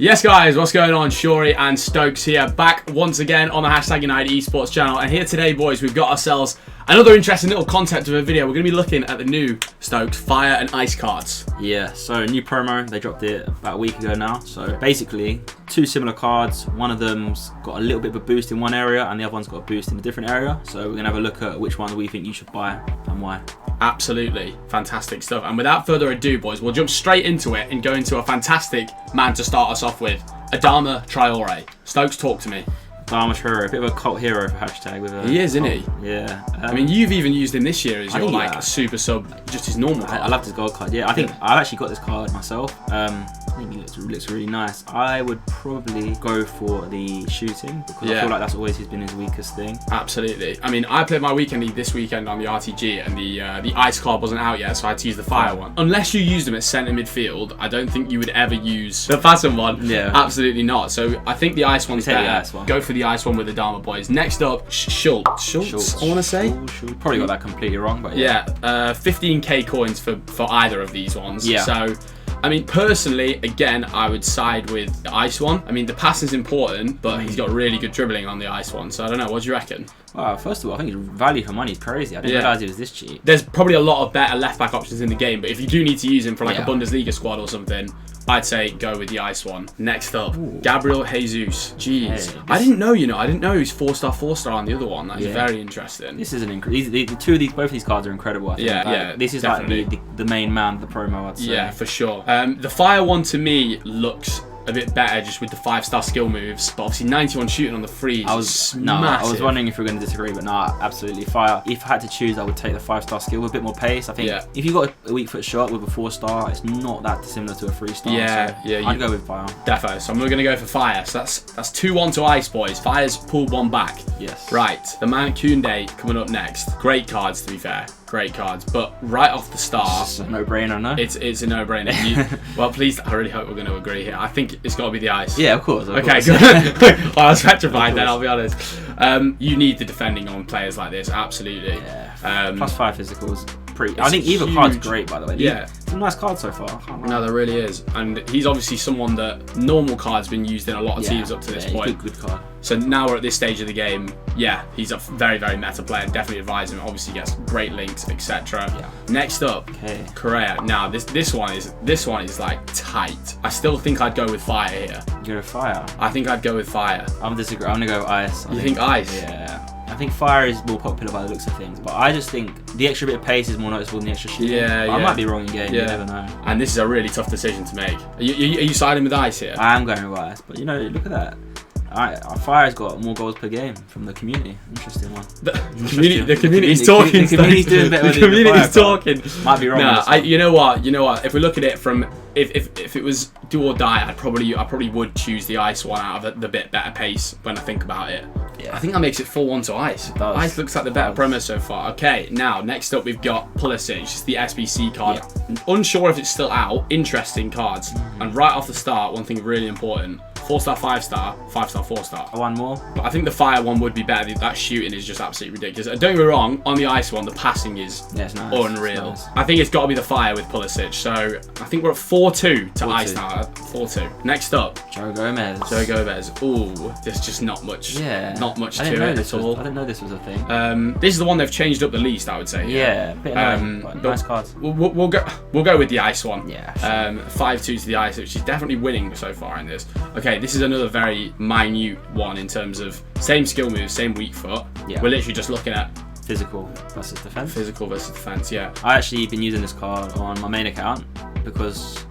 Yes guys, what's going on? Shawrey and Stokes here, back once again on the #United Esports channel. And here today, boys, we've got ourselves another interesting little concept of a video. We're going to be looking at the new Stokes Fire and Ice cards. Yeah, so new promo, they dropped it about a week ago now. So basically, two similar cards. One of them's got a little bit of a boost in one area and the other one's got a boost in a different area. So we're going to have a look at which one we think you should buy and why. Absolutely fantastic stuff. And without further ado, boys, we'll jump straight into it and go into a fantastic man to start us off with, Adama Traore. Stokes, talk to me. Adama Traore, a bit of a cult hero for hashtag. With a he is, isn't he? Yeah. I mean, you've even used him this year as your like super sub, just his normal card. I loved his gold card. Yeah, I think I've actually got this card myself. I think he looks really nice. I would probably go for the shooting because I feel like that's always been his weakest thing. Absolutely. I mean, I played my weekend league this weekend on the RTG and the ice card wasn't out yet, so I had to use the fire one. Unless you used him at centre midfield, I don't think you would ever use the Fasten one. Yeah. Absolutely not. So I think the ice one's better. The ice one. Go for the ice one with the Adama, boys. Next up, Schultz, I want to say. Probably got that completely wrong, but yeah. 15k coins for either of these ones. Yeah. So, I mean, personally, again, I would side with the ice one. I mean, the passing's important, but he's got really good dribbling on the ice one. So I don't know. What do you reckon? First of all, I think his value for money is crazy. I didn't realise he was this cheap. There's probably a lot of better left-back options in the game, but if you do need to use him for like a Bundesliga squad or something, I'd say go with the ice one. Next up, Gabriel Jesus. Jeez. Hey, I didn't know, I didn't know he was 4-star on the other one. That's very interesting. This is an both of these cards are incredible. I think. This is definitely like the main man of the promo, I'd say. Yeah, for sure. The fire one to me looks a bit better just with the 5-star skill moves, but obviously 91 shooting on the freeze. I was wondering if you were going to disagree, but no, absolutely fire. If I had to choose, I would take the 5-star skill with a bit more pace. I think if you got a weak foot shot with a 4-star, it's not that dissimilar to a 3-star. I'd go with fire. Defo. So I'm going to go for fire. So that's 2-1 to ice, boys. Fire's pulled one back. Yes. Right. The man Koundé coming up next. Great cards, to be fair. Great cards, but right off the start, it's a no-brainer, no? It's a no-brainer. Well, please, I really hope we're going to agree here. I think it's got to be the ice. Yeah, of course. Okay, good. Well, I was petrified then, I'll be honest. You need the defending on players like this, absolutely. Yeah. +5 physicals. I think either huge. card's great, by the way. Yeah. It's a nice card so far. No, there really is. And he's obviously someone that normal cards been used in a lot of teams up to this point. Good card. So now we're at this stage of the game. Yeah, he's a very, very meta player. Definitely advise him. Obviously gets great links, etc. Yeah. Next up, Correa. Now this one is like tight. I still think I'd go with fire here. You go with fire? I think I'd go with fire. I'm disagreeing. I'm gonna go with ice. You think ice? Yeah. I think fire is more popular by the looks of things, but I just think the extra bit of pace is more noticeable than the extra shooting. I might be wrong in game. You never know. And this is a really tough decision to make. Are you siding with ice here? I am going with ice, but look at that. Fire's got more goals per game from the community. Interesting one. The community's talking. The community's doing better. The community's talking. Might be wrong. Nah, you know what? If we look at it from if it was do or die, I probably would choose the ice one out of the bit better pace when I think about it. Yeah. I think that makes it 4-1 to ice. Ice looks like the better promo so far. Okay, now next up we've got Pulisic. It's the SBC card. Unsure if it's still out. Interesting cards. And right off the start, one thing really important. 4-star, 5-star, 5-star, 4-star. One more. But I think the fire one would be better. That shooting is just absolutely ridiculous. Don't get me wrong, on the ice one, the passing is unreal. Nice. I think it's got to be the fire with Pulisic. So I think we're at 4-2 to ice now. 4-2. Next up, Joe Gomez. Ooh, there's just not much. Yeah. Not much to it at all. I didn't know this was a thing. This is the one they've changed up the least, I would say. Yeah. Bit but nice cards. We'll go with the ice one. Yeah. Sure. 5-2 to the ice, which is definitely winning so far in this. Okay, this is another very minute one in terms of same skill moves, same weak foot. Yeah. We're literally just looking at physical versus defense. Physical versus defense, yeah. I actually been using this card on my main account because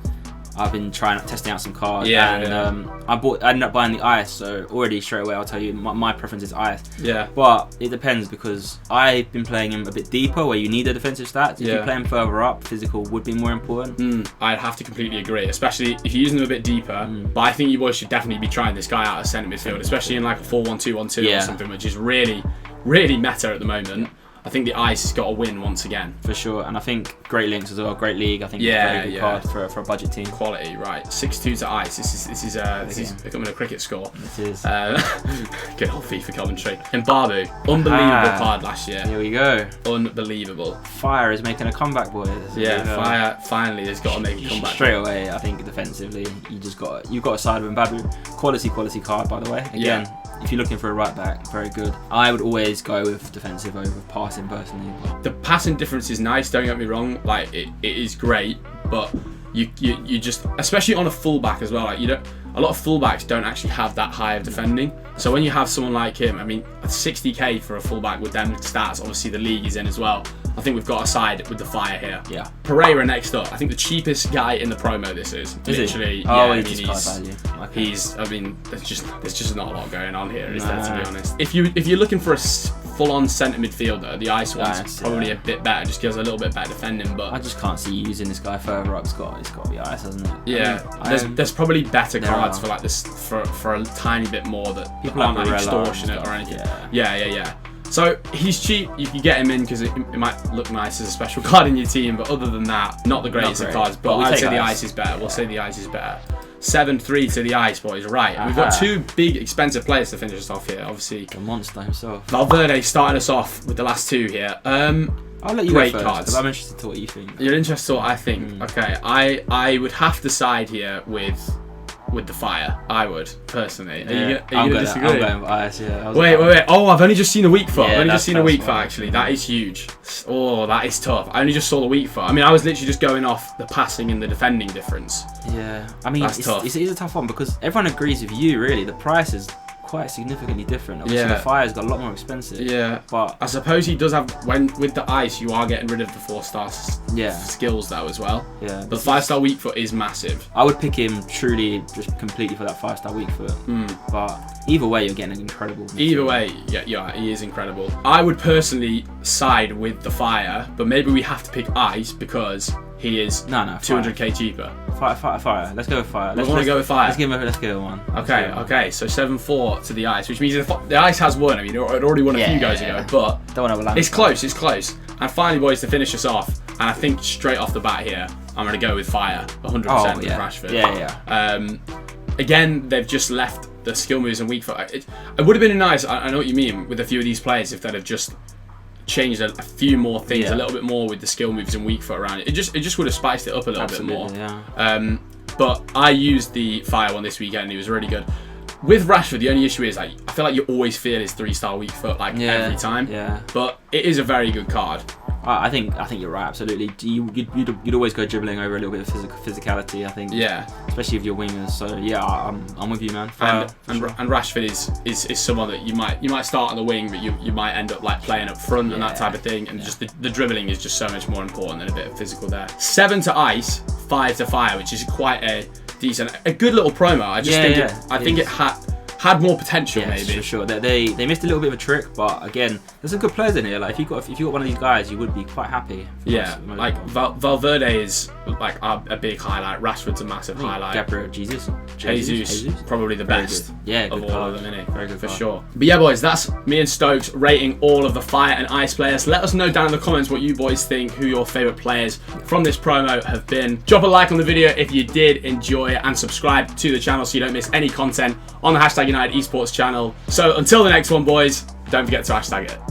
I've been testing out some cards. I ended up buying the ice, so already straight away I'll tell you my preference is ice. Yeah. But it depends because I've been playing him a bit deeper where you need a defensive stats. If you play him further up, physical would be more important. I'd have to completely agree, especially if you're using him a bit deeper. But I think you boys should definitely be trying this guy out as centre midfield, especially in like a 4-1-2-1-2 or something, which is really, really meta at the moment. I think the ice has got to win once again. For sure, and I think great links as well, great league. I think it's a very good card for a budget team. Quality, right? 6-2 to ice. This is becoming a cricket score. This is good old FIFA commentary. Mbabu, unbelievable card last year. Here we go. Unbelievable. Fire is making a comeback, boys. Fire finally has got to make a comeback. Straight away, I think defensively, you've got to side with Mbabu. Quality card, by the way. Again. If you're looking for a right back, very good. I would always go with defensive over passing personally. The passing difference is nice, don't get me wrong. Like it is great, but you just, especially on a fullback as well. Like a lot of fullbacks don't actually have that high of defending. So when you have someone like him, I mean, 60k for a fullback with them stats, obviously the league is in as well. I think we've got a side with the fire here. Yeah. Pereira next up. I think the cheapest guy in the promo this is. Literally. He's. I mean, there's just not a lot going on here, is there, to be honest? If you're looking for a full-on centre midfielder, the ice one's probably a bit better, just gives a little bit better defending. But I just can't see you using this guy further up. It's got to be ice, hasn't it? Yeah. There's probably better cards for like this for a tiny bit more that people aren't like extortionate or anything. Yeah. So he's cheap. You can get him in because it might look nice as a special card in your team, but other than that, not the greatest of cards. But I'd say the ice is better. We'll say the ice is better. 7-3 to the ice, boys. Right. And we've got two big, expensive players to finish us off here. Obviously, the monster himself. Valverde starting us off with the last two here. I'll let you great go first, cards. I'm interested to what you think. You're interested in what I think. Okay. I would have to side here with the fire. I would personally. Are you gonna disagree? I'm going with ice. Yeah. Wait. Oh, I've only just seen a weak foot. I've only just seen a weak foot. one. Actually, that is huge. Oh, that is tough. I only just saw the weak foot. I mean, I was literally just going off the passing and the defending difference. Yeah. I mean, it is a tough one because everyone agrees with you. Really, the price is quite significantly different. Obviously, the fire's got a lot more expensive. Yeah. But I suppose he does have, with the ice, you are getting rid of the 4-star skills though as well. Yeah. The 5-star weak foot is massive. I would pick him truly just completely for that 5-star weak foot. But either way, you're getting an incredible midfielder. Either way, yeah, he is incredible. I would personally side with the fire, but maybe we have to pick ice because he is 200k cheaper. Fire. Let's go with fire. Let's go with fire. Let's give him one. Okay. So 7-4 to the ice, which means the ice has won. I mean, it already won a few goes ago, but it's close. It's close. And finally, boys, to finish us off, and I think straight off the bat here, I'm going to go with fire, 100% with Rashford. Yeah. Again, they've just left the skill moves and weak foot. It would have been nice. I know what you mean with a few of these players if they'd have just changed a few more things, a little bit more with the skill moves and weak foot around it. It just would have spiced it up a little bit more. Yeah. But I used the fire one this weekend. He was really good. With Rashford, the only issue is I feel like you always feel his 3-star weak foot every time. Yeah. But it is a very good card. I think you're right. Absolutely. You'd always go dribbling over a little bit of physicality. I think. Yeah. Especially if you're wingers. So yeah, I'm with you, man. And Rashford is someone that you might start on the wing, but you might end up like playing up front and that type of thing. And just the dribbling is just so much more important than a bit of physical there. 7 to ice, 5 to fire, which is quite a good little promo. I think it had more potential, maybe. For sure. They missed a little bit of a trick, but again, there's some good players in here. Like if you got one of these guys, you would be quite happy. Like Valverde is like a big highlight. Rashford's a massive highlight. Gabriel Jesus, probably the best. Of all of them, innit? Very good for sure. But yeah, boys, that's me and Stokes rating all of the fire and ice players. Let us know down in the comments what you boys think, who your favourite players from this promo have been. Drop a like on the video if you did enjoy it, and subscribe to the channel so you don't miss any content on the #United Esports channel. So until the next one, boys, don't forget to hashtag it.